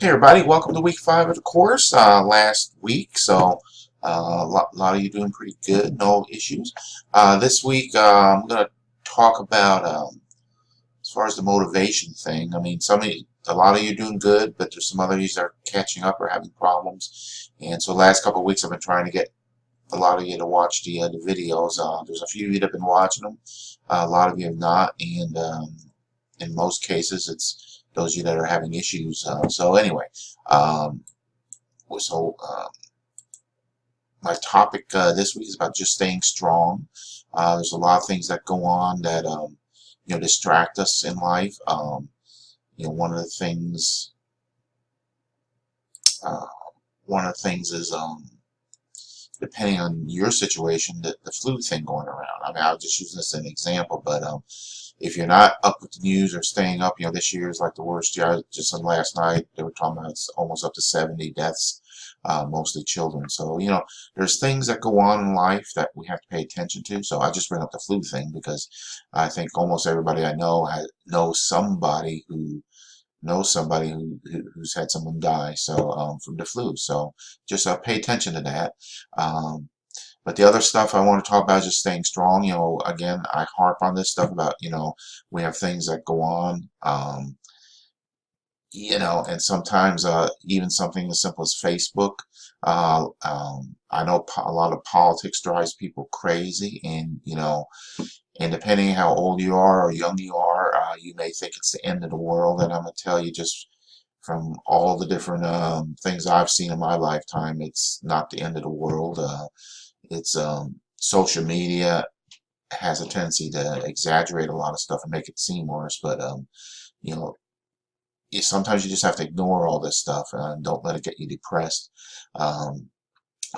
Hey everybody, welcome to week 5 of the course. Last week, so lot of you doing pretty good, no issues. This week, I'm going to talk about as far as the motivation thing. I mean, a lot of you are doing good, but there's some other you that are catching up or having problems. And so, last couple of weeks, I've been trying to get a lot of you to watch the videos. There's a few of you that have been watching them, a lot of you have not, and in most cases, it's those of you that are having issues. So anyway, um, so my topic this week is about just staying strong. There's a lot of things that go on that distract us in life. One of the things uh, one of the things is depending on your situation, the flu thing going around. I mean, I'll just use this as an example, but if you're not up with the news or staying up, this year is like the worst year. Just last night, they were talking about it's almost up to 70 deaths, mostly children. So, there's things that go on in life that we have to pay attention to. So I just bring up the flu thing because I think almost everybody I know knows somebody who's had someone die from the flu. So just pay attention to that. Um, but the other stuff I want to talk about is just staying strong. Again, I harp on this stuff about, we have things that go on, and sometimes even something as simple as Facebook. I know a lot of politics drives people crazy, and depending on how old you are or young you are, you may think it's the end of the world. And I'm going to tell you, just from all the different things I've seen in my lifetime, it's not the end of the world. It's social media has a tendency to exaggerate a lot of stuff and make it seem worse. But you know, sometimes you just have to ignore all this stuff and don't let it get you depressed. Um,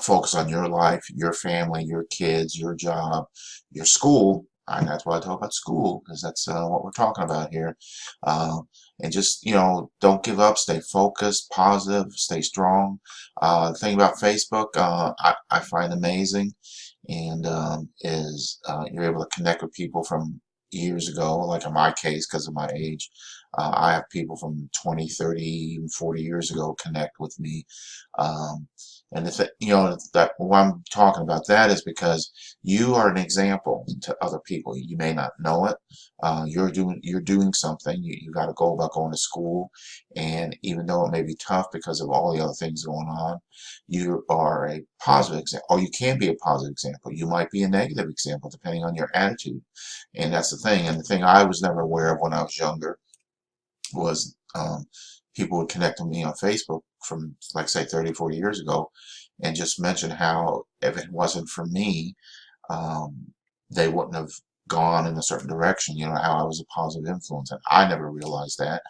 Focus on your life, your family, your kids, your job, your school. And that's why I talk about school, because that's what we're talking about here. Uh, and just, don't give up, stay focused, positive, stay strong. The thing about Facebook, I find amazing and is you're able to connect with people from years ago, like in my case, because of my age. I have people from 20, 30, even 40 years ago connect with me. Um, and if it, that why I'm talking about that is because you are an example to other people. You may not know it. You're doing something. You got a goal about going to school, and even though it may be tough because of all the other things going on, you are a positive example, or you can be a positive example. You might be a negative example depending on your attitude, and that's the thing. And the thing I was never aware of when I was younger was people would connect with me on Facebook from, like, say, 30, 40 years ago, and just mention how if it wasn't for me, um, they wouldn't have gone in a certain direction, how I was a positive influence. And I never realized that.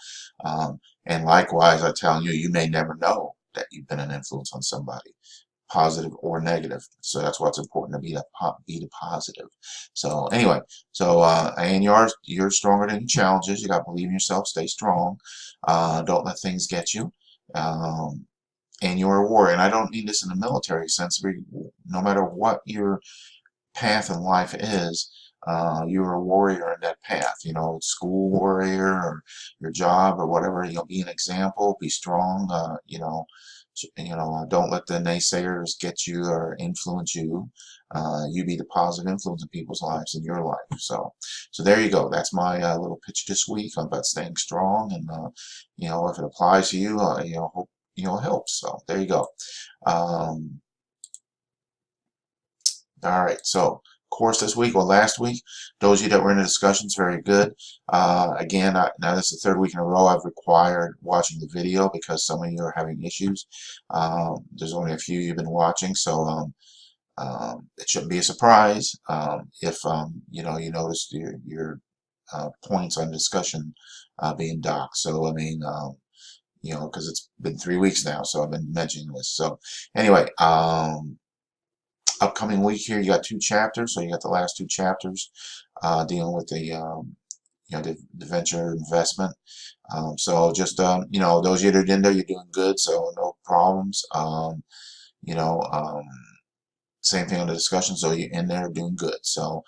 And likewise, I tell you, you may never know that you've been an influence on somebody, positive or negative. So that's why it's important to be the positive. So anyway, and you're stronger than your challenges. You got to believe in yourself. Stay strong. Don't let things get you. Um, and you're a warrior. And I don't mean this in a military sense. No matter what your path in life is, you're a warrior in that path. School warrior or your job or whatever. Be an example. Be strong. Don't let the naysayers get you or influence you. You be the positive influence in people's lives in your life. So there you go. That's my little pitch this week about staying strong, and if it applies to you, hope it helps. So there you go. All right, so course this week or last week, those of you that were in the discussions, very good. Again, now this is the third week in a row I've required watching the video because some of you are having issues. There's only a few you've been watching, so it shouldn't be a surprise if you notice your points on discussion being docked. So I mean, because it's been 3 weeks now, so I've been mentioning this. So anyway, upcoming week here, you got 2 chapters. So you got the last 2 chapters dealing with the venture investment. So just those of you that are in there, you're doing good. So no problems. You know, um, same thing on the discussion, so you're in there doing good. So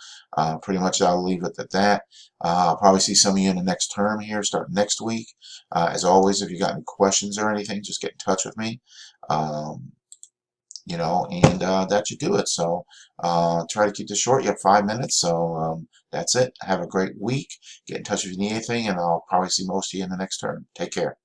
pretty much I'll leave it at that. I'll probably see some of you in the next term here, starting next week. As always, if you got any questions or anything, just get in touch with me. You know, and that should do it. So try to keep this short. You have 5 minutes, so that's it. Have a great week. Get in touch if you need anything, and I'll probably see most of you in the next term. Take care.